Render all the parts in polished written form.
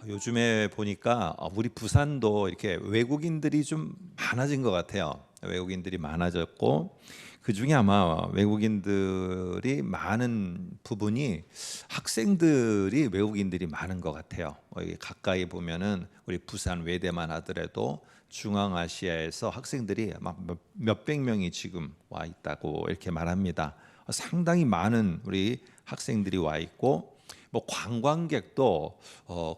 요즘에 보니까 우리 부산도 이렇게 외국인들이 좀 많아진 것 같아요. 외국인들이 많아졌고 그 중에 아마 외국인들이 많은 부분이 학생들이 외국인들이 많은 것 같아요. 여기 가까이 보면은 우리 부산 외대만 하더라도 중앙아시아에서 학생들이 막 몇백 명이 지금 와 있다고 이렇게 말합니다. 상당히 많은 우리 학생들이 와 있고 뭐 관광객도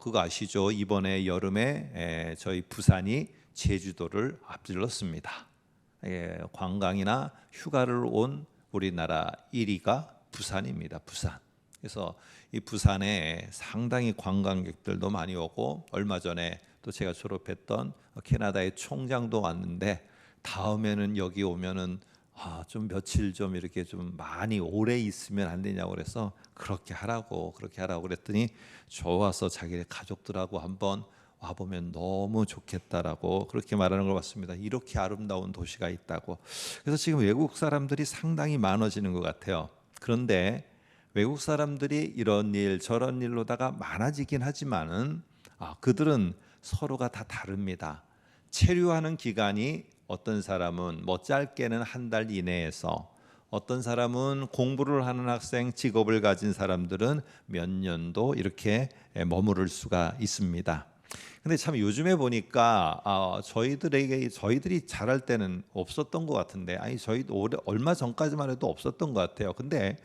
그거 아시죠? 이번에 여름에 저희 부산이 제주도를 앞질렀습니다. 관광이나 휴가를 온 우리나라 1위가 부산입니다. 부산. 그래서 이 부산에 상당히 관광객들도 많이 오고 얼마 전에 또 제가 졸업했던 캐나다의 총장도 왔는데 다음에는 여기 오면은 좀 며칠 좀 이렇게 좀 많이 오래 있으면 안 되냐고 그래서 그렇게 하라고 그랬더니 좋아서 자기 가족들하고 한번 와보면 너무 좋겠다라고 그렇게 말하는 걸 봤습니다. 이렇게 아름다운 도시가 있다고. 그래서 지금 외국 사람들이 상당히 많아지는 것 같아요. 그런데 외국 사람들이 이런 일 저런 일로다가 많아지긴 하지만은 그들은 서로가 다 다릅니다. 체류하는 기간이 어떤 사람은 뭐 짧게는 한 달 이내에서, 어떤 사람은 공부를 하는 학생, 직업을 가진 사람들은 몇 년도 이렇게 머무를 수가 있습니다. 근데 참 요즘에 보니까 저희들이 잘할 때는 없었던 것 같은데, 저희도 얼마 전까지만 해도 없었던 것 같아요. 근데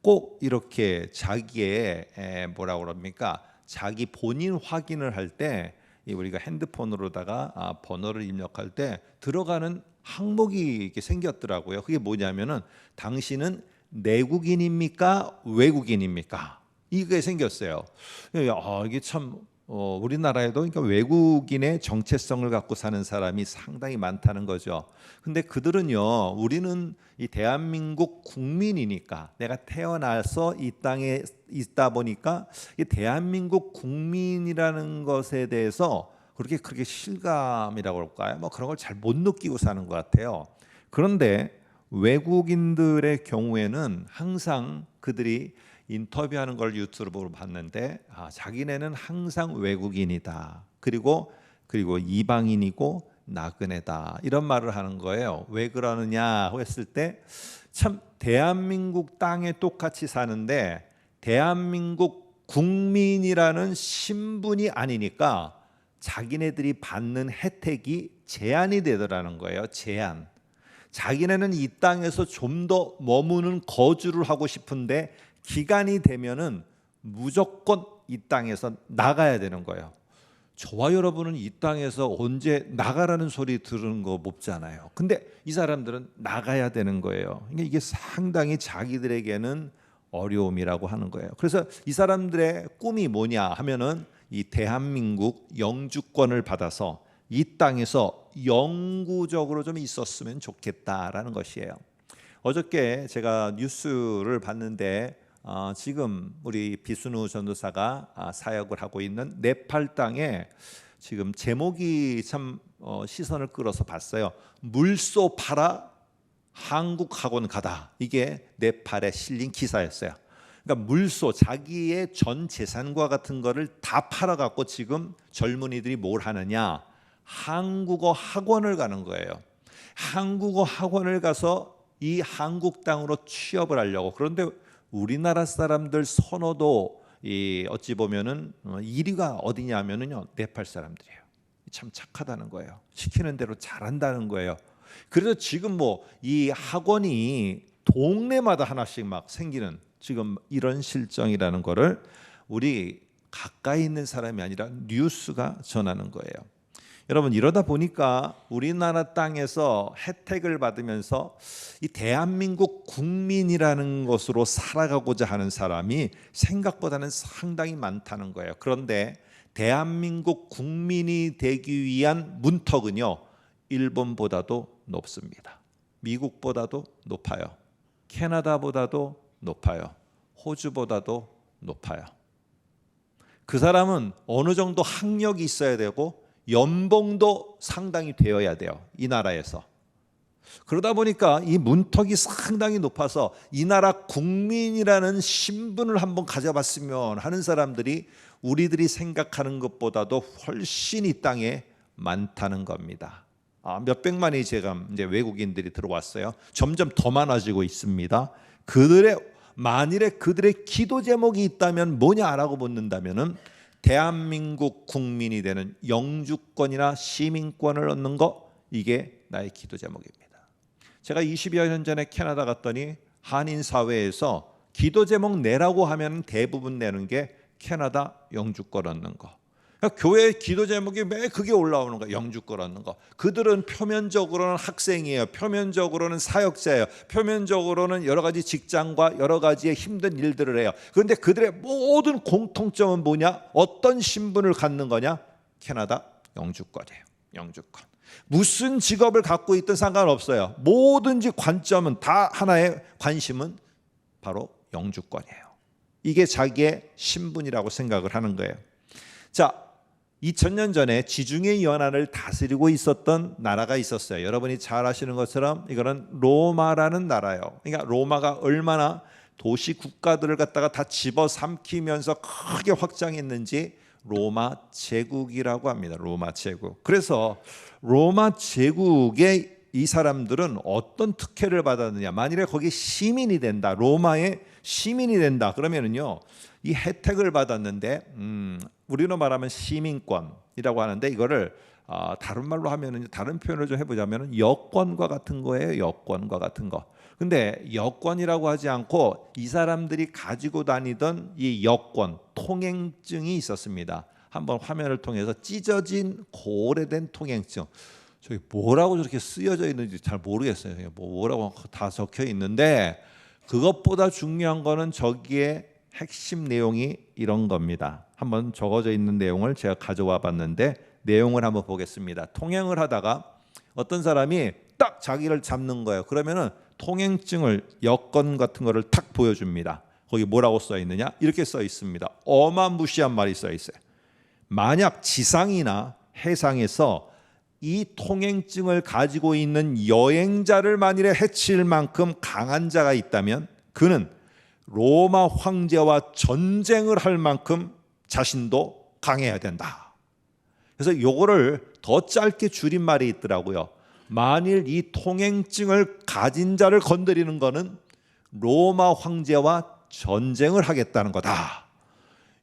꼭 이렇게 자기의 뭐라 그럽니까? 자기 본인 확인을 할 때 우리가 핸드폰으로다가 번호를 입력할 때 들어가는 항목이 이렇게 생겼더라고요. 그게 뭐냐면은 당신은 내국인입니까? 외국인입니까? 이게 생겼어요. 이게 참 우리나라에도 그러니까 외국인의 정체성을 갖고 사는 사람이 상당히 많다는 거죠. 근데 그들은요, 우리는 이 대한민국 국민이니까, 내가 태어나서 이 땅에 있다 보니까 이 대한민국 국민이라는 것에 대해서 그렇게 실감이라고 할까요? 뭐 그런 걸 잘 못 느끼고 사는 것 같아요. 그런데 외국인들의 경우에는 항상 그들이 인터뷰하는 걸 유튜브로 봤는데 자기네는 항상 외국인이다. 그리고 이방인이고 나그네다. 이런 말을 하는 거예요. 왜 그러느냐 했을 때 참 대한민국 땅에 똑같이 사는데 대한민국 국민이라는 신분이 아니니까 자기네들이 받는 혜택이 제한이 되더라는 거예요. 제한. 자기네는 이 땅에서 좀 더 머무는 거주를 하고 싶은데 기간이 되면은 무조건 이 땅에서 나가야 되는 거예요. 저와 여러분은 이 땅에서 언제 나가라는 소리 들은 거 없잖아요. 근데 이 사람들은 나가야 되는 거예요. 그러니까 이게 상당히 자기들에게는 어려움이라고 하는 거예요. 그래서 이 사람들의 꿈이 뭐냐 하면은 이 대한민국 영주권을 받아서 이 땅에서 영구적으로 좀 있었으면 좋겠다라는 것이에요. 어저께 제가 뉴스를 봤는데 지금 우리 비순우 전도사가 사역을 하고 있는 네팔 땅에 지금 제목이 참 시선을 끌어서 봤어요. 물소 팔아 한국 학원 가다. 이게 네팔에 실린 기사였어요. 그러니까 물소, 자기의 전 재산과 같은 거를 다 팔아갖고 지금 젊은이들이 뭘 하느냐? 한국어 학원을 가는 거예요. 한국어 학원을 가서 이 한국 땅으로 취업을 하려고. 그런데 우리나라 사람들 선호도 어찌 보면은 1위가 어디냐면은요, 네팔 사람들이에요. 참 착하다는 거예요. 시키는 대로 잘한다는 거예요. 그래서 지금 뭐 이 학원이 동네마다 하나씩 막 생기는 지금 이런 실정이라는 거를 우리 가까이 있는 사람이 아니라 뉴스가 전하는 거예요. 여러분, 이러다 보니까 우리나라 땅에서 혜택을 받으면서 이 대한민국 국민이라는 것으로 살아가고자 하는 사람이 생각보다는 상당히 많다는 거예요. 그런데 대한민국 국민이 되기 위한 문턱은요, 일본보다도 높습니다. 미국보다도 높아요. 캐나다보다도 높아요. 호주보다도 높아요. 그 사람은 어느 정도 학력이 있어야 되고 연봉도 상당히 되어야 돼요. 이 나라에서. 그러다 보니까 이 문턱이 상당히 높아서 이 나라 국민이라는 신분을 한번 가져봤으면 하는 사람들이 우리들이 생각하는 것보다도 훨씬 이 땅에 많다는 겁니다. 몇백만이 제가 이제 외국인들이 들어왔어요. 점점 더 많아지고 있습니다. 만일에 그들의 기도 제목이 있다면 뭐냐라고 묻는다면은 대한민국 국민이 되는 영주권이나 시민권을 얻는 거, 이게 나의 기도 제목입니다. 제가 20여 년 전에 캐나다 갔더니 한인 사회에서 기도 제목 내라고 하면 대부분 내는 게 캐나다 영주권 얻는 거. 그러니까 교회 기도 제목이 매 그게 올라오는 거예요. 영주권 얻는 거. 그들은 표면적으로는 학생이에요. 표면적으로는 사역자예요. 표면적으로는 여러 가지 직장과 여러 가지의 힘든 일들을 해요. 그런데 그들의 모든 공통점은 뭐냐? 어떤 신분을 갖는 거냐? 캐나다 영주권이에요. 영주권. 무슨 직업을 갖고 있든 상관없어요. 뭐든지 관점은 다 하나의 관심은 바로 영주권이에요. 이게 자기의 신분이라고 생각을 하는 거예요. 자, 2000년 전에 지중해 연안을 다스리고 있었던 나라가 있었어요. 여러분이 잘 아시는 것처럼 이거는 로마라는 나라예요. 그러니까 로마가 얼마나 도시 국가들을 갖다가 다 집어삼키면서 크게 확장했는지 로마 제국이라고 합니다. 로마 제국. 그래서 로마 제국의 이 사람들은 어떤 특혜를 받았느냐? 만일에 거기 시민이 된다, 로마의 시민이 된다 그러면은요, 이 혜택을 받았는데, 우리로 말하면 시민권이라고 하는데, 이거를 다른 말로 하면은, 다른 표현을 좀 해보자면은 여권과 같은 거예요. 여권과 같은 거. 근데 여권이라고 하지 않고 이 사람들이 가지고 다니던 이 여권, 통행증이 있었습니다. 한번 화면을 통해서 찢어진 오래된 통행증. 저기 뭐라고 저렇게 쓰여져 있는지 잘 모르겠어요. 뭐라고 다 적혀 있는데, 그것보다 중요한 거는 저기에 핵심 내용이 이런 겁니다. 한번 적어져 있는 내용을 제가 가져와 봤는데, 내용을 한번 보겠습니다. 통행을 하다가 어떤 사람이 딱 자기를 잡는 거예요. 그러면은 통행증을, 여권 같은 거를 탁 보여줍니다. 거기 뭐라고 써 있느냐? 이렇게 써 있습니다. 어마무시한 말이 써 있어요. 만약 지상이나 해상에서 이 통행증을 가지고 있는 여행자를 만일에 해칠 만큼 강한 자가 있다면 그는 로마 황제와 전쟁을 할 만큼 자신도 강해야 된다. 그래서 요거를 더 짧게 줄인 말이 있더라고요. 만일 이 통행증을 가진 자를 건드리는 거는 로마 황제와 전쟁을 하겠다는 거다.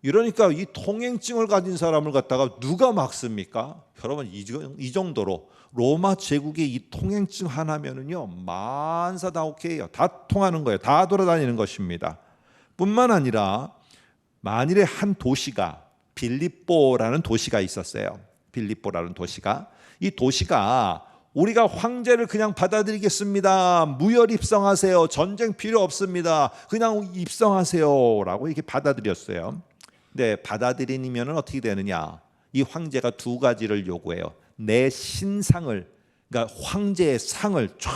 이러니까 이 통행증을 가진 사람을 갖다가 누가 막습니까? 여러분, 이 정도로 로마 제국의 이 통행증 하나면은요, 만사다오케이요. 다 통하는 거예요. 다 돌아다니는 것입니다. 뿐만 아니라 만일에 한 도시가, 빌립보라는 도시가 있었어요. 빌립보라는 도시가, 이 도시가 우리가 황제를 그냥 받아들이겠습니다. 무혈 입성하세요. 전쟁 필요 없습니다. 그냥 입성하세요. 라고 이렇게 받아들였어요. 근데 받아들이면 어떻게 되느냐? 이 황제가 두 가지를 요구해요. 내 신상을, 그러니까 황제의 상을 쫙,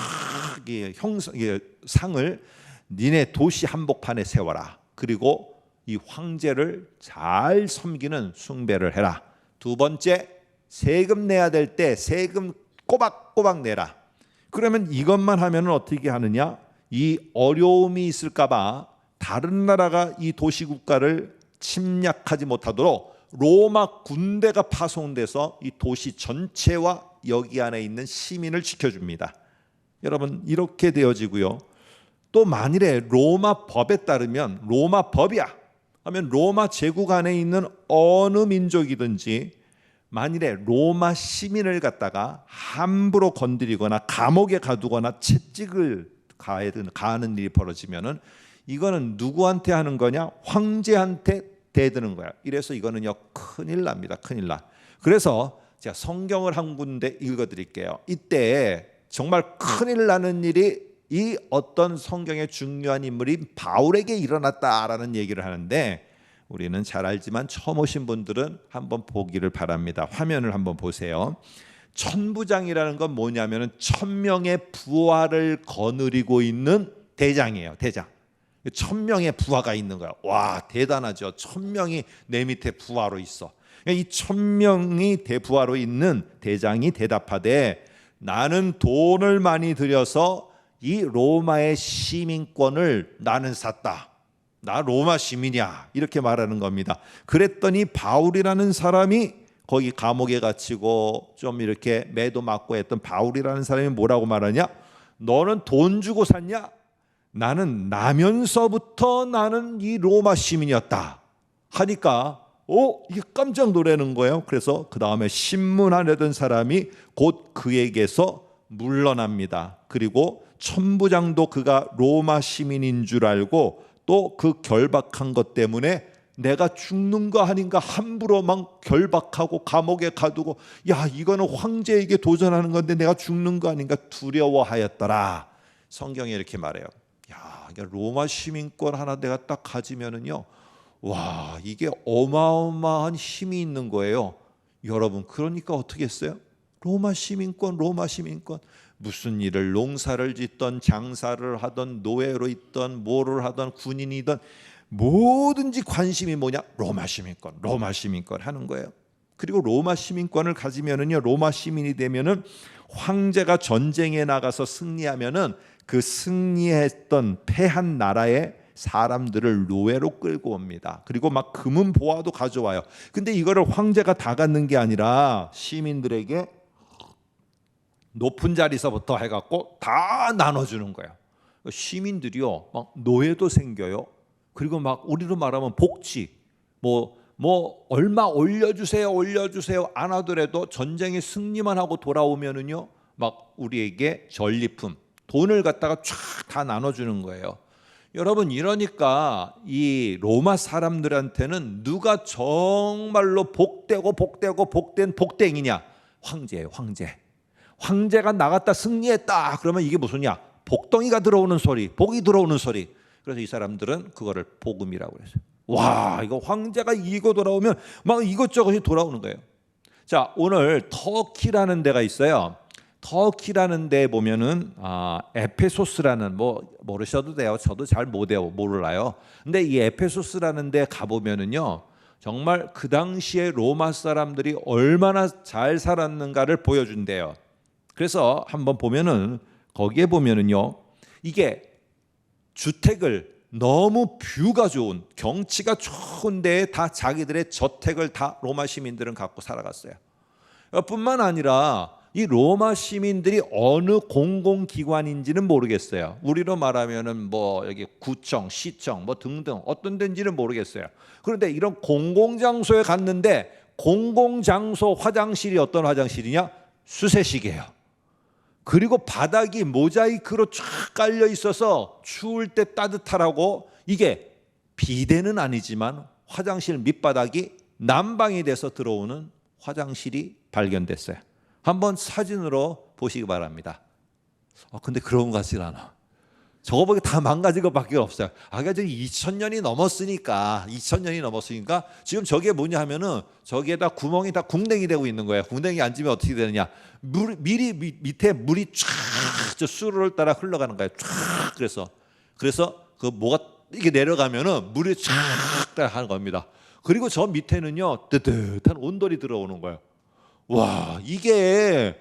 상을 니네 도시 한복판에 세워라. 그리고 이 황제를 잘 섬기는 숭배를 해라. 두 번째, 세금 내야 될 때 세금 꼬박꼬박 내라. 그러면 이것만 하면 어떻게 하느냐? 이 어려움이 있을까봐 다른 나라가 이 도시 국가를 침략하지 못하도록 로마 군대가 파송돼서 이 도시 전체와 여기 안에 있는 시민을 지켜줍니다. 여러분, 이렇게 되어지고요. 또 만일에 로마 법에 따르면, 로마 법이야 하면 로마 제국 안에 있는 어느 민족이든지 만일에 로마 시민을 갖다가 함부로 건드리거나 감옥에 가두거나 채찍을 가하는 일이 벌어지면은 이거는 누구한테 하는 거냐? 황제한테 대드는 거야. 이래서 이거는요, 큰일 납니다. 큰일 나. 그래서 제가 성경을 한 군데 읽어드릴게요. 이때 정말 큰일 나는 일이 이 어떤 성경의 중요한 인물인 바울에게 일어났다라는 얘기를 하는데, 우리는 잘 알지만 처음 오신 분들은 한번 보기를 바랍니다. 화면을 한번 보세요. 천부장이라는 건 뭐냐면은 1000명의 부하를 거느리고 있는 대장이에요. 대장. 1000명의 부하가 있는 거야. 와, 대단하죠. 1000명이 내 밑에 부하로 있어. 이 1000명이 대부하로 있는 대장이 대답하되, 나는 돈을 많이 들여서 이 로마의 시민권을 나는 샀다. 나 로마 시민이야. 이렇게 말하는 겁니다. 그랬더니 바울이라는 사람이 거기 감옥에 갇히고 좀 이렇게 매도 맞고 했던 바울이라는 사람이 뭐라고 말하냐? 너는 돈 주고 샀냐? 나는 나면서부터 나는 이 로마 시민이었다 하니까 이게 깜짝 놀라는 거예요. 그래서 그 다음에 신문 내던 사람이 곧 그에게서 물러납니다. 그리고 천부장도 그가 로마 시민인 줄 알고 또 그 결박한 것 때문에 내가 죽는 거 아닌가 함부로 막 결박하고 감옥에 가두고 야 이거는 황제에게 도전하는 건데 내가 죽는 거 아닌가 두려워하였더라. 성경에 이렇게 말해요. 야 로마 시민권 하나 내가 딱 가지면은요, 와 이게 어마어마한 힘이 있는 거예요. 여러분 그러니까 어떻게 했어요? 로마 시민권 무슨 일을 농사를 짓던 장사를 하던 노예로 있던 뭐를 하던 군인이든 뭐든지 관심이 뭐냐? 로마 시민권 하는 거예요. 그리고 로마 시민권을 가지면은요, 로마 시민이 되면은 황제가 전쟁에 나가서 승리하면은 그 승리했던 패한 나라의 사람들을 노예로 끌고 옵니다. 그리고 막 금은 보화도 가져와요. 근데 이거를 황제가 다 갖는 게 아니라 시민들에게 높은 자리서부터 해갖고 다 나눠주는 거예요. 시민들이요, 막 노예도 생겨요. 그리고 막 우리로 말하면 복지, 뭐 얼마 올려주세요 안 하더라도 전쟁에 승리만 하고 돌아오면은요, 막 우리에게 전리품, 돈을 갖다가 쫙 다 나눠주는 거예요. 여러분 이러니까 이 로마 사람들한테는 누가 정말로 복된 복댕이냐? 황제예요, 황제. 황제가 나갔다 승리했다 그러면 이게 무슨냐? 복덩이가 들어오는 소리, 복이 들어오는 소리. 그래서 이 사람들은 그거를 복음이라고 그랬어요. 와, 이거 황제가 이기고 돌아오면 막 이것저것이 돌아오는 거예요. 자, 오늘 터키라는 데가 있어요. 터키라는 데 보면은 에페소스라는, 모르셔도 돼요. 저도 잘 몰라요. 근데 이 에페소스라는 데 가보면은요, 정말 그 당시에 로마 사람들이 얼마나 잘 살았는가를 보여준대요. 그래서 한번 보면은 거기에 보면은요, 이게 주택을 너무 뷰가 좋은, 경치가 좋은 데에 다 자기들의 저택을 다 로마 시민들은 갖고 살아갔어요. 뿐만 아니라 이 로마 시민들이 어느 공공기관인지는 모르겠어요. 우리로 말하면은 여기 구청, 시청 등등 어떤 데인지는 모르겠어요. 그런데 이런 공공장소에 갔는데 공공장소 화장실이 어떤 화장실이냐? 수세식이에요. 그리고 바닥이 모자이크로 쫙 깔려 있어서 추울 때 따뜻하라고, 이게 비데는 아니지만 화장실 밑바닥이 난방이 돼서 들어오는 화장실이 발견됐어요. 한번 사진으로 보시기 바랍니다. 근데 그런 것 같진 않아. 저거 보기 다 망가진 것밖에 없어요. 지금 2000년이 넘었으니까 지금 저게 뭐냐 하면은 저기에다 구멍이 다 궁뎅이 되고 있는 거예요. 궁뎅이 앉으면 어떻게 되느냐? 밑에 물이 쫙 수로를 따라 흘러가는 거예요. 쫙. 그래서 그 뭐가 이게 내려가면은 물이 쫙 하는 겁니다. 그리고 저 밑에는요, 뜨뜻한 온돌이 들어오는 거예요. 와, 이게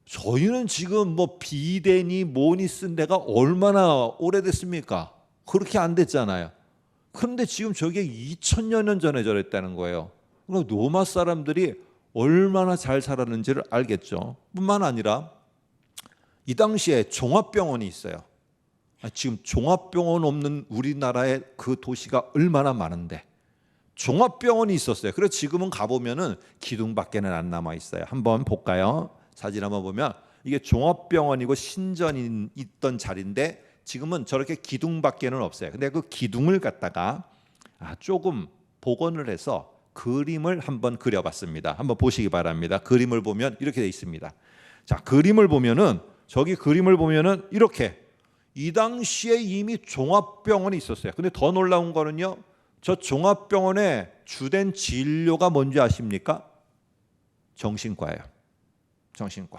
저희는 지금 비데니 뭐니 쓴 데가 얼마나 오래됐습니까? 그렇게 안 됐잖아요. 그런데 지금 저게 2000년 전에 저랬다는 거예요. 그럼 로마 사람들이 얼마나 잘 살았는지를 알겠죠. 뿐만 아니라 이 당시에 종합병원이 있어요. 지금 종합병원 없는 우리나라의 그 도시가 얼마나 많은데 종합병원이 있었어요. 그래서 지금은 가보면은 기둥밖에는 안 남아 있어요. 한번 볼까요? 사진 한번 보면 이게 종합병원이고 신전이 있던 자리인데 지금은 저렇게 기둥밖에는 없어요. 근데 그 기둥을 갖다가 조금 복원을 해서 그림을 한번 그려봤습니다. 한번 보시기 바랍니다. 그림을 보면 이렇게 돼 있습니다. 자, 그림을 보면은 이렇게 이 당시에 이미 종합병원이 있었어요. 근데 더 놀라운 거는요, 저 종합병원의 주된 진료가 뭔지 아십니까? 정신과예요. 정신과.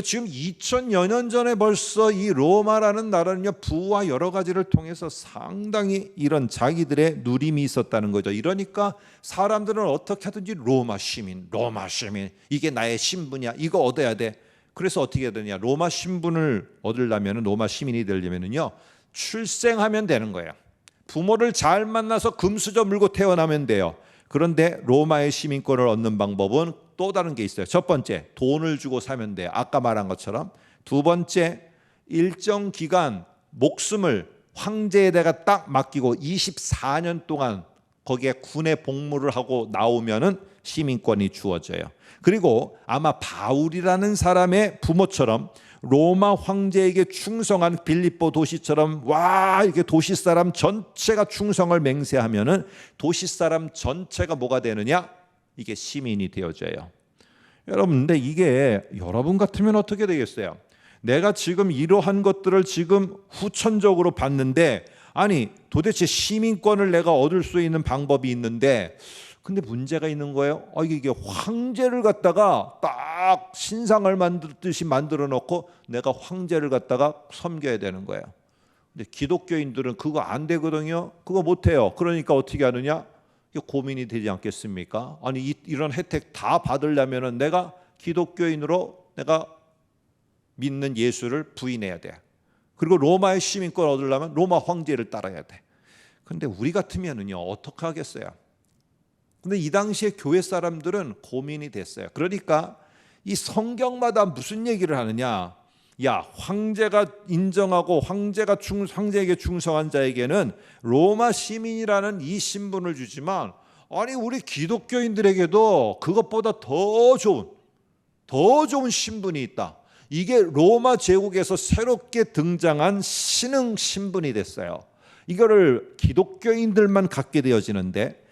지금 2000여 년 전에 벌써 이 로마라는 나라는요, 부와 여러 가지를 통해서 상당히 이런 자기들의 누림이 있었다는 거죠. 이러니까 사람들은 어떻게 하든지 로마 시민, 이게 나의 신분이야, 이거 얻어야 돼. 그래서 어떻게 해야 되냐? 로마 신분을 얻으려면, 로마 시민이 되려면요, 출생하면 되는 거예요. 부모를 잘 만나서 금수저 물고 태어나면 돼요. 그런데 로마의 시민권을 얻는 방법은 또 다른 게 있어요. 첫 번째, 돈을 주고 사면 돼요. 아까 말한 것처럼. 두 번째, 일정 기간 목숨을 황제에다가 딱 맡기고 24년 동안 거기에 군에 복무를 하고 나오면은 시민권이 주어져요. 그리고 아마 바울이라는 사람의 부모처럼 로마 황제에게 충성한 빌립보 도시처럼 이렇게 도시 사람 전체가 충성을 맹세하면은 도시 사람 전체가 뭐가 되느냐? 이게 시민이 되어져요. 여러분, 근데 이게 여러분 같으면 어떻게 되겠어요? 내가 지금 이러한 것들을 지금 후천적으로 봤는데, 아니 도대체 시민권을 내가 얻을 수 있는 방법이 있는데, 근데 문제가 있는 거예요. 이게 황제를 갖다가 딱 신상을 만들듯이 만들어 놓고 내가 황제를 갖다가 섬겨야 되는 거예요. 근데 기독교인들은 그거 안 되거든요. 그거 못 해요. 그러니까 어떻게 하느냐? 이게 고민이 되지 않겠습니까? 아니 이런 혜택 다 받으려면은 내가 기독교인으로 내가 믿는 예수를 부인해야 돼. 그리고 로마의 시민권 얻으려면 로마 황제를 따라야 돼. 근데 우리 같으면은요, 어떻게 하겠어요? 근데 이 당시에 교회 사람들은 고민이 됐어요. 그러니까 이 성경마다 무슨 얘기를 하느냐? 야, 황제가 인정하고 황제에게 충성한 자에게는 로마 시민이라는 이 신분을 주지만, 아니 우리 기독교인들에게도 그것보다 더 좋은 신분이 있다. 이게 로마 제국에서 새롭게 등장한 신흥 신분이 됐어요. 이거를 기독교인들만 갖게 되어지는데,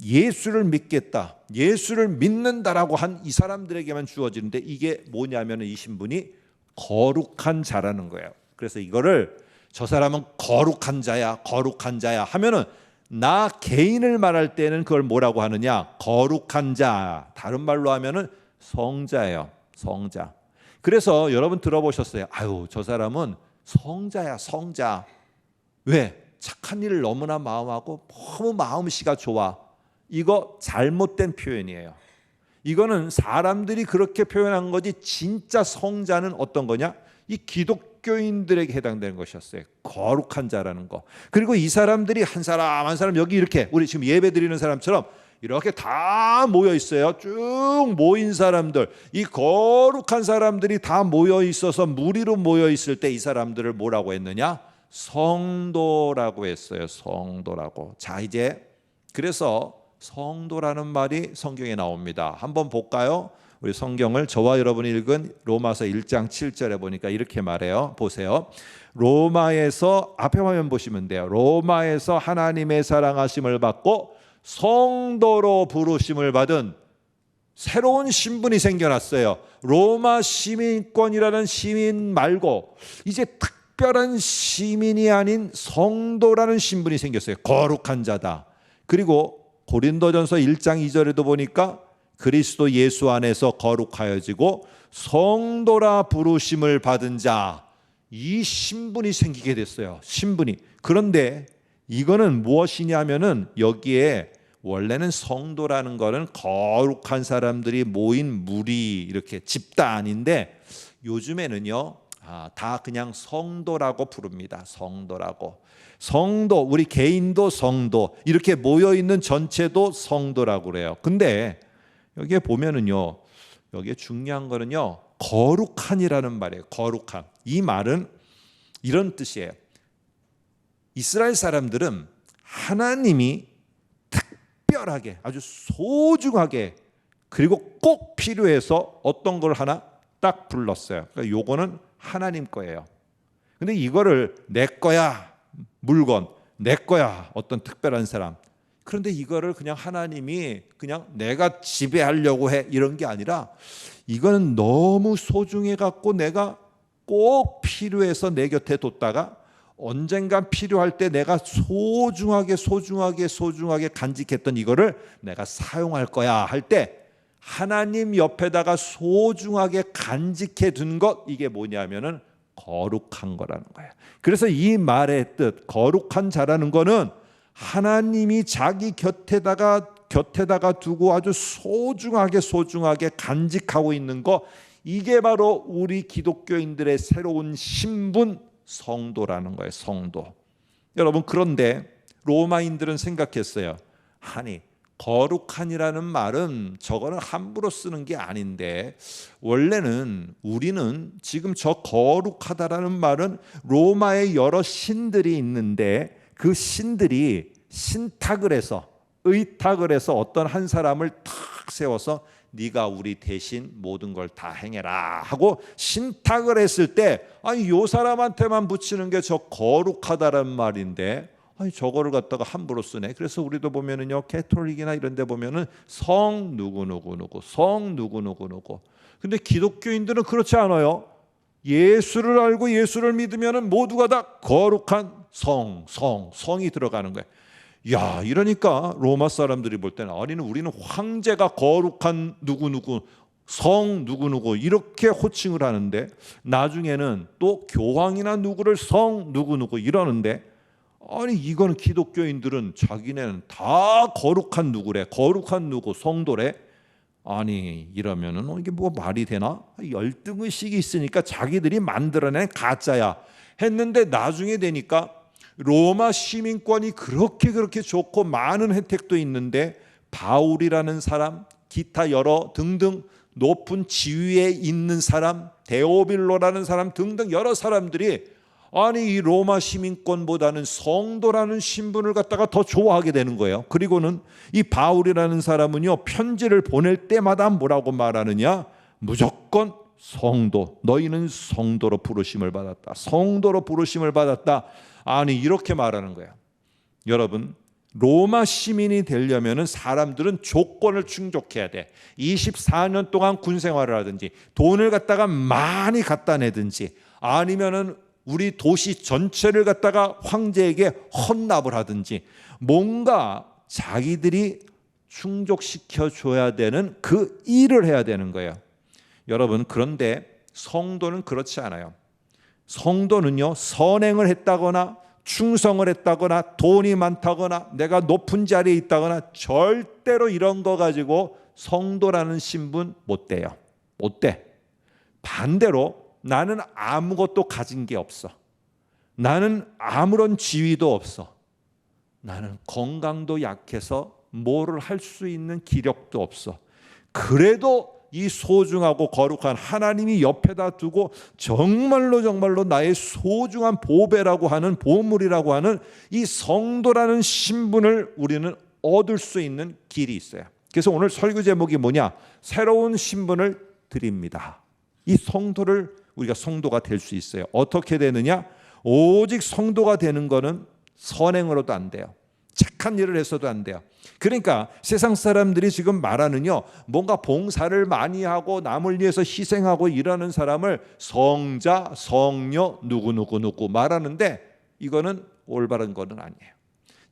예수를 믿겠다, 예수를 믿는다라고 한 이 사람들에게만 주어지는데, 이게 뭐냐면 이 신분이 거룩한 자라는 거예요. 그래서 이거를 저 사람은 거룩한 자야 하면은, 나 개인을 말할 때는 그걸 뭐라고 하느냐? 거룩한 자. 다른 말로 하면은 성자예요. 성자. 그래서 여러분 들어보셨어요? 아유, 저 사람은 성자야, 성자. 왜? 착한 일을 너무나 마음하고 너무 마음씨가 좋아. 이거 잘못된 표현이에요. 이거는 사람들이 그렇게 표현한 거지, 진짜 성자는 어떤 거냐? 이 기독교인들에게 해당되는 것이었어요. 거룩한 자라는 거. 그리고 이 사람들이 한 사람 한 사람, 여기 이렇게 우리 지금 예배 드리는 사람처럼 이렇게 다 모여 있어요. 쭉 모인 사람들, 이 거룩한 사람들이 다 모여 있어서 무리로 모여 있을 때 이 사람들을 뭐라고 했느냐? 성도라고 했어요. 성도라고. 자, 이제 그래서 성도라는 말이 성경에 나옵니다. 한번 볼까요? 우리 성경을 저와 여러분이 읽은 로마서 1장 7절에 보니까 이렇게 말해요. 보세요. 로마에서, 앞에 화면 보시면 돼요. 로마에서 하나님의 사랑하심을 받고 성도로 부르심을 받은 새로운 신분이 생겨났어요. 로마 시민권이라는 시민 말고 이제 특별한 시민이 아닌 성도라는 신분이 생겼어요. 거룩한 자다. 그리고 고린도전서 1장 2절에도 보니까 그리스도 예수 안에서 거룩하여지고 성도라 부르심을 받은 자, 이 신분이 생기게 됐어요. 신분이. 그런데 이거는 무엇이냐면은, 여기에 원래는 성도라는 거는 거룩한 사람들이 모인 무리, 이렇게 집단인데, 요즘에는요 다 그냥 성도라고 부릅니다. 성도라고. 성도, 우리 개인도 성도, 이렇게 모여있는 전체도 성도라고 그래요. 근데 여기에 보면은요, 여기에 중요한 거는요, 거룩한이라는 말이에요. 거룩한. 이 말은 이런 뜻이에요. 이스라엘 사람들은 하나님이 특별하게, 아주 소중하게, 그리고 꼭 필요해서 어떤 걸 하나 딱 불렀어요. 그러니까 요거는 하나님 거예요. 근데 이거를 내 거야, 물건, 내 거야, 어떤 특별한 사람. 그런데 이거를 그냥 하나님이 그냥 내가 지배하려고 해, 이런 게 아니라, 이거는 너무 소중해 갖고 내가 꼭 필요해서 내 곁에 뒀다가 언젠간 필요할 때 내가 소중하게 간직했던 이거를 내가 사용할 거야 할 때, 하나님 옆에다가 소중하게 간직해 둔 것, 이게 뭐냐면은 거룩한 거라는 거예요. 그래서 이 말의 뜻, 거룩한 자라는 거는 하나님이 자기 곁에다가 두고 아주 소중하게 간직하고 있는 거, 이게 바로 우리 기독교인들의 새로운 신분, 성도라는 거예요. 성도. 여러분, 그런데 로마인들은 생각했어요. 아니, 거룩한이라는 말은 저거는 함부로 쓰는 게 아닌데, 원래는 우리는 지금 저 거룩하다라는 말은 로마의 여러 신들이 있는데 그 신들이 신탁을 해서, 의탁을 해서 어떤 한 사람을 탁 세워서 네가 우리 대신 모든 걸 다 행해라 하고 신탁을 했을 때, 아니 요 사람한테만 붙이는 게 저 거룩하다라는 말인데, 아니 저거를 갖다가 함부로 쓰네. 그래서 우리도 보면은요, 캐톨릭이나 이런 데 보면은 성 누구누구누구, 성 누구누구누구. 근데 기독교인들은 그렇지 않아요. 예수를 알고 예수를 믿으면은 모두가 다 거룩한 성이 들어가는 거예요. 야, 이러니까 로마 사람들이 볼 때는, 아니 우리는 황제가 거룩한 누구누구, 성 누구누구 이렇게 호칭을 하는데, 나중에는 또 교황이나 누구를 성 누구누구 이러는데, 아니 이거는 기독교인들은 자기네는 다 거룩한 누구래, 거룩한 누구, 성도래. 아니 이러면은 이게 뭐 말이 되나? 열등의식이 있으니까 자기들이 만들어낸 가짜야 했는데, 나중에 되니까 로마 시민권이 그렇게 좋고 많은 혜택도 있는데, 바울이라는 사람, 기타 여러 등등 높은 지위에 있는 사람, 데오빌로라는 사람 등등 여러 사람들이 아니 이 로마 시민권보다는 성도라는 신분을 갖다가 더 좋아하게 되는 거예요. 그리고는 이 바울이라는 사람은요, 편지를 보낼 때마다 뭐라고 말하느냐? 무조건 성도, 너희는 성도로 부르심을 받았다, 성도로 부르심을 받았다. 아니 이렇게 말하는 거예요. 여러분, 로마 시민이 되려면 사람들은 조건을 충족해야 돼. 24년 동안 군 생활을 하든지, 돈을 갖다가 많이 갖다 내든지, 아니면은 우리 도시 전체를 갖다가 황제에게 헌납을 하든지, 뭔가 자기들이 충족시켜 줘야 되는 그 일을 해야 되는 거예요. 여러분, 그런데 성도는 그렇지 않아요. 성도는요, 선행을 했다거나 충성을 했다거나 돈이 많다거나 내가 높은 자리에 있다거나 절대로 이런 거 가지고 성도라는 신분 못 돼요. 못 돼. 반대로 나는 아무것도 가진 게 없어, 나는 아무런 지위도 없어, 나는 건강도 약해서 뭐를 할 수 있는 기력도 없어, 그래도 이 소중하고 거룩한 하나님이 옆에다 두고 정말로 나의 소중한 보배라고 하는, 보물이라고 하는 이 성도라는 신분을 우리는 얻을 수 있는 길이 있어요. 그래서 오늘 설교 제목이 뭐냐? 새로운 신분을 드립니다. 이 성도를, 우리가 성도가 될 수 있어요. 어떻게 되느냐? 오직 성도가 되는 거는 선행으로도 안 돼요. 착한 일을 해서도 안 돼요. 그러니까 세상 사람들이 지금 말하는요, 뭔가 봉사를 많이 하고 남을 위해서 희생하고 이러는 사람을 성자, 성녀, 누구 말하는데, 이거는 올바른 거는 아니에요.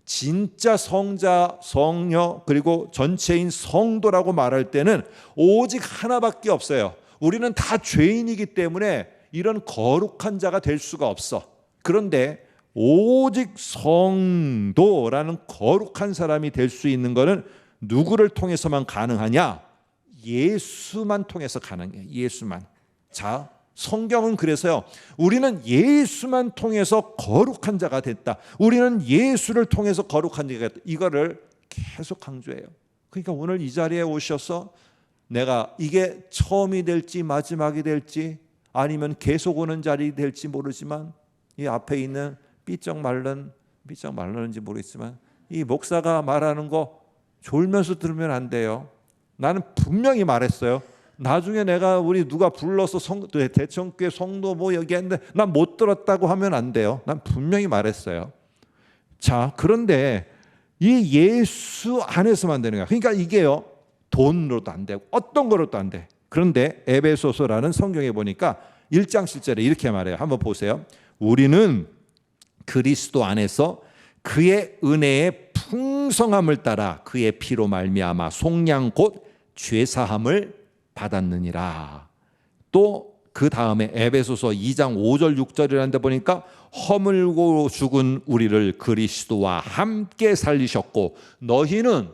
진짜 성자, 성녀, 그리고 전체인 성도라고 말할 때는 오직 하나밖에 없어요. 우리는 다 죄인이기 때문에 이런 거룩한 자가 될 수가 없어. 그런데 오직 성도라는 거룩한 사람이 될 수 있는 것은 누구를 통해서만 가능하냐? 예수만 통해서 가능해요. 예수만. 자, 성경은 그래서요, 우리는 예수만 통해서 거룩한 자가 됐다, 우리는 예수를 통해서 거룩한 자가 됐다, 이거를 계속 강조해요. 그러니까 오늘 이 자리에 오셔서 내가 이게 처음이 될지 마지막이 될지 아니면 계속 오는 자리 될지 모르지만, 이 앞에 있는 삐쩍 말르는지 모르겠지만 이 목사가 말하는 거 졸면서 들으면 안 돼요. 나는 분명히 말했어요. 나중에 내가 우리 누가 불러서 대청교회 성도 뭐 얘기했는데 난 못 들었다고 하면 안 돼요. 난 분명히 말했어요. 자, 그런데 이 예수 안에서만 되는 거야. 그러니까 이게요, 돈으로도 안 되고 어떤 거로도 안 돼. 그런데 에베소서라는 성경에 보니까 1장 7절에 이렇게 말해요. 한번 보세요. 우리는 그리스도 안에서 그의 은혜의 풍성함을 따라 그의 피로 말미암아 속량 곧 죄사함을 받았느니라. 또 그 다음에 에베소서 2장 5절 6절이라는 데 보니까 허물고 죽은 우리를 그리스도와 함께 살리셨고 너희는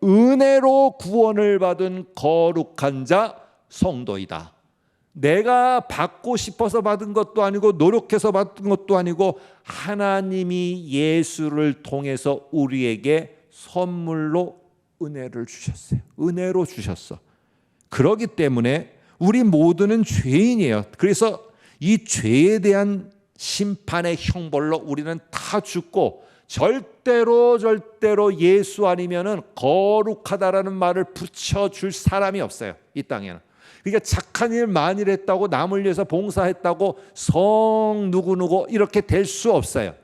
은혜로 구원을 받은 거룩한 자 성도이다. 내가 받고 싶어서 받은 것도 아니고 노력해서 받은 것도 아니고 하나님이 예수를 통해서 우리에게 선물로 은혜를 주셨어요. 은혜로 주셨어. 그렇기 때문에 우리 모두는 죄인이에요. 그래서 이 죄에 대한 심판의 형벌로 우리는 다 죽고 절대로 예수 아니면은 거룩하다라는 말을 붙여줄 사람이 없어요. 이 땅에는. 그러니까 착한 일 만일 했다고 남을 위해서 봉사했다고 성 누구누구 이렇게 될 수 없어요.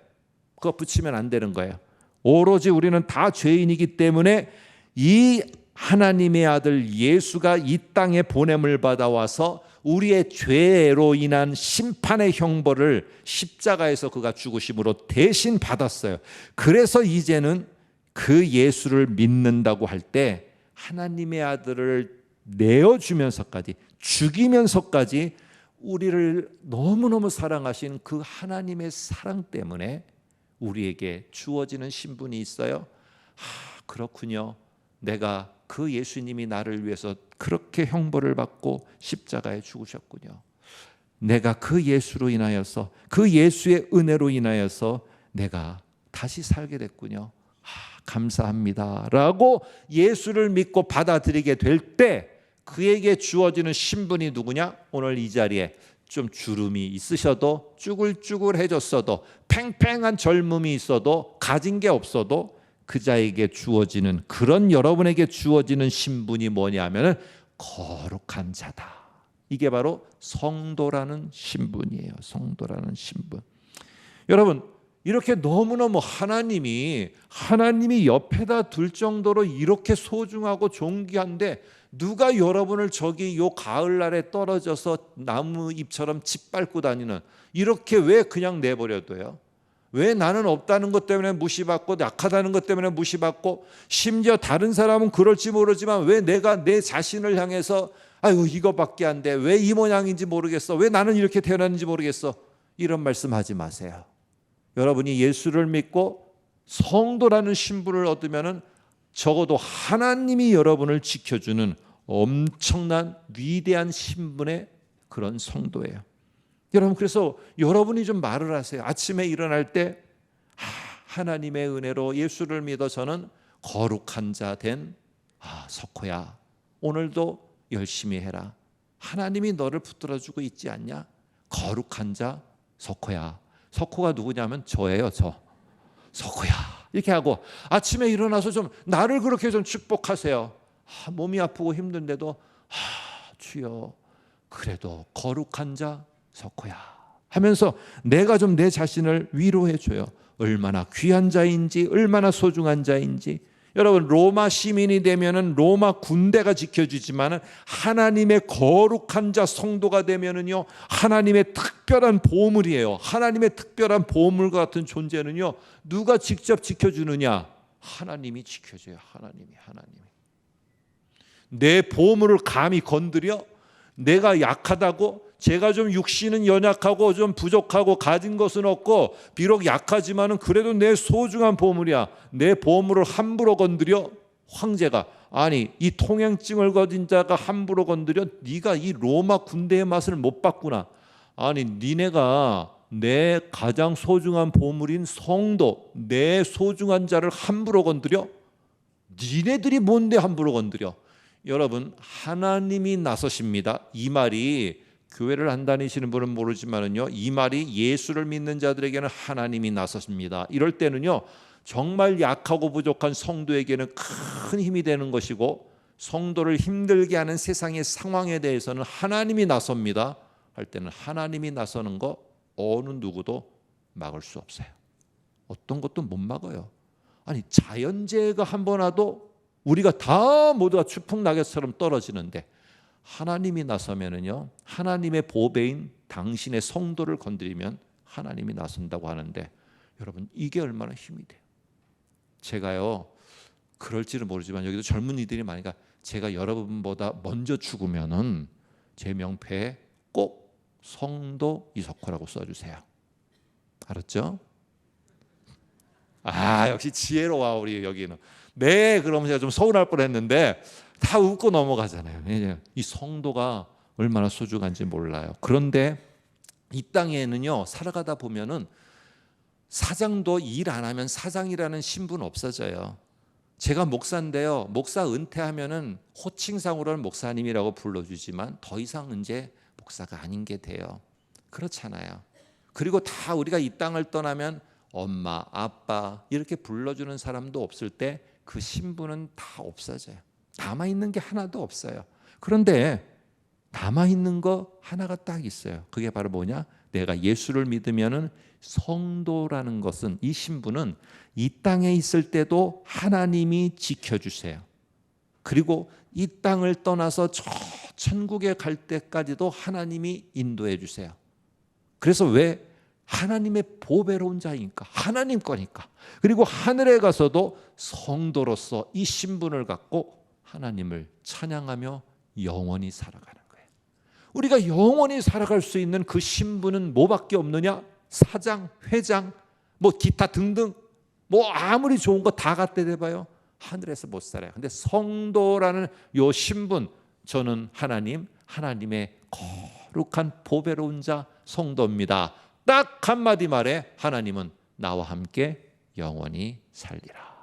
그거 붙이면 안 되는 거예요. 오로지 우리는 다 죄인이기 때문에 이 하나님의 아들 예수가 이 땅에 보냄을 받아와서 우리의 죄로 인한 심판의 형벌을 십자가에서 그가 죽으심으로 대신 받았어요. 그래서 이제는 그 예수를 믿는다고 할 때 하나님의 아들을 내어주면서까지 죽이면서까지 우리를 너무너무 사랑하신 그 하나님의 사랑 때문에 우리에게 주어지는 신분이 있어요. 그렇군요. 내가 그 예수님이 나를 위해서 그렇게 형벌을 받고 십자가에 죽으셨군요. 내가 그 예수로 인하여서 그 예수의 은혜로 인하여서 내가 다시 살게 됐군요. 감사합니다 라고 예수를 믿고 받아들이게 될 때 그에게 주어지는 신분이 누구냐? 오늘 이 자리에 좀 주름이 있으셔도 쭈글쭈글해졌어도 팽팽한 젊음이 있어도 가진 게 없어도 그 자에게 주어지는 그런 여러분에게 주어지는 신분이 뭐냐면은 거룩한 자다. 이게 바로 성도라는 신분이에요. 성도라는 신분. 여러분 이렇게 너무너무 하나님이 옆에다 둘 정도로 이렇게 소중하고 존귀한데 누가 여러분을 저기 요 가을날에 떨어져서 나무잎처럼 짓밟고 다니는 이렇게 왜 그냥 내버려둬요? 왜 나는 없다는 것 때문에 무시받고 약하다는 것 때문에 무시받고 심지어 다른 사람은 그럴지 모르지만 왜 내가 내 자신을 향해서 아유 이거밖에 안 돼. 왜 이 모양인지 모르겠어. 왜 나는 이렇게 태어났는지 모르겠어. 이런 말씀하지 마세요. 여러분이 예수를 믿고 성도라는 신분을 얻으면은 적어도 하나님이 여러분을 지켜주는 엄청난 위대한 신분의 그런 성도예요. 여러분 그래서 여러분이 좀 말을 하세요. 아침에 일어날 때 하나님의 은혜로 예수를 믿어 저는 거룩한 자 된 석호야 오늘도 열심히 해라. 하나님이 너를 붙들어주고 있지 않냐? 거룩한 자 석호야. 석호가 누구냐면 저예요. 저 석호야 이렇게 하고 아침에 일어나서 좀 나를 그렇게 좀 축복하세요. 몸이 아프고 힘든데도 주여 그래도 거룩한 자 석호야 하면서 내가 좀 내 자신을 위로해 줘요. 얼마나 귀한 자인지 얼마나 소중한 자인지. 여러분 로마 시민이 되면은 로마 군대가 지켜주지만은 하나님의 거룩한 자 성도가 되면은요 하나님의 특별한 보물이에요. 하나님의 특별한 보물 같은 존재는요 누가 직접 지켜주느냐? 하나님이 지켜줘요. 하나님이. 내 보물을 감히 건드려? 내가 약하다고? 제가 좀 육신은 연약하고 좀 부족하고 가진 것은 없고 비록 약하지만은 그래도 내 소중한 보물이야. 내 보물을 함부로 건드려? 황제가 아니 이 통행증을 가진 자가 함부로 건드려? 네가 이 로마 군대의 맛을 못 봤구나. 아니 니네가 내 가장 소중한 보물인 성도 내 소중한 자를 함부로 건드려? 니네들이 뭔데 함부로 건드려? 여러분 하나님이 나서십니다. 이 말이 교회를 안 다니시는 분은 모르지만은요 이 말이 예수를 믿는 자들에게는 하나님이 나서십니다. 이럴 때는요 정말 약하고 부족한 성도에게는 큰 힘이 되는 것이고 성도를 힘들게 하는 세상의 상황에 대해서는 하나님이 나섭니다. 할 때는 하나님이 나서는 거 어느 누구도 막을 수 없어요. 어떤 것도 못 막아요. 아니 자연재해가 한 번 와도 우리가 다 모두가 추풍낙엽처럼 떨어지는데 하나님이 나서면은요 하나님의 보배인 당신의 성도를 건드리면 하나님이 나선다고 하는데 여러분 이게 얼마나 힘이 돼요. 제가요 그럴지는 모르지만 여기도 젊은이들이 많으니까 제가 여러분보다 먼저 죽으면은 제 명패에 꼭 성도 이석호라고 써주세요. 알았죠? 역시 지혜로워 우리 여기는. 네 그러면 제가 좀 서운할 뻔했는데 다 웃고 넘어가잖아요. 이 성도가 얼마나 소중한지 몰라요. 그런데 이 땅에는요, 살아가다 보면은 사장도 일 안 하면 사장이라는 신분 없어져요. 제가 목사인데요, 목사 은퇴하면은 호칭상으로는 목사님이라고 불러주지만 더 이상 이제 목사가 아닌 게 돼요. 그렇잖아요. 그리고 다 우리가 이 땅을 떠나면 엄마, 아빠 이렇게 불러주는 사람도 없을 때 그 신분은 다 없어져요. 남아있는 게 하나도 없어요. 그런데 남아있는 거 하나가 딱 있어요. 그게 바로 뭐냐? 내가 예수를 믿으면은 성도라는 것은, 이 신분은 이 땅에 있을 때도 하나님이 지켜주세요. 그리고 이 땅을 떠나서 저 천국에 갈 때까지도 하나님이 인도해 주세요. 그래서 왜? 하나님의 보배로운 자이니까, 하나님 거니까. 그리고 하늘에 가서도 성도로서 이 신분을 갖고 하나님을 찬양하며 영원히 살아가는 거예요. 우리가 영원히 살아갈 수 있는 그 신분은 뭐밖에 없느냐? 사장, 회장, 뭐 기타 등등, 뭐 아무리 좋은 거 다 갖다 대봐요, 하늘에서 못 살아요. 근데 성도라는 요 신분, 저는 하나님의 거룩한 보배로운 자 성도입니다. 딱 한마디 말에 하나님은 나와 함께 영원히 살리라.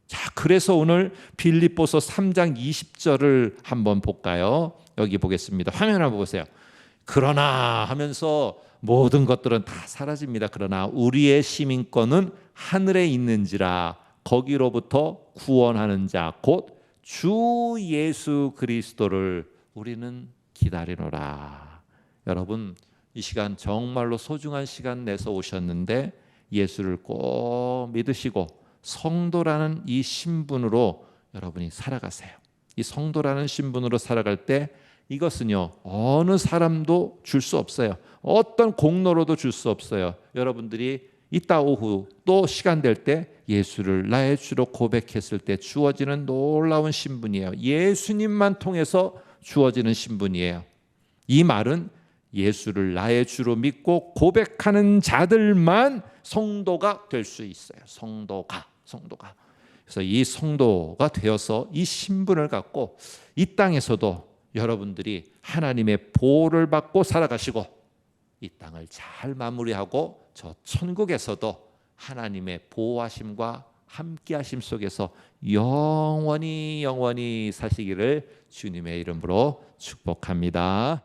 자, 그래서 오늘 빌립보서 3장 20절을 한번 볼까요? 여기 보겠습니다. 화면 한번 보세요. 그러나 하면서 모든 것들은 다 사라집니다. 그러나 우리의 시민권은 하늘에 있는지라, 거기로부터 구원하는 자 곧 주 예수 그리스도를 우리는 기다리노라. 여러분, 이 시간 정말로 소중한 시간 내서 오셨는데 예수를 꼭 믿으시고 성도라는 이 신분으로 여러분이 살아가세요. 이 성도라는 신분으로 살아갈 때 이것은요, 어느 사람도 줄 수 없어요. 어떤 공로로도 줄 수 없어요. 여러분들이 이따 오후 또 시간 될 때 예수를 나의 주로 고백했을 때 주어지는 놀라운 신분이에요. 예수님만 통해서 주어지는 신분이에요. 이 말은 예수를 나의 주로 믿고 고백하는 자들만 성도가 될 수 있어요. 성도가. 그래서 이 성도가 되어서 이 신분을 갖고 이 땅에서도 여러분들이 하나님의 보호를 받고 살아가시고, 이 땅을 잘 마무리하고 저 천국에서도 하나님의 보호하심과 함께하심 속에서 영원히 사시기를 주님의 이름으로 축복합니다.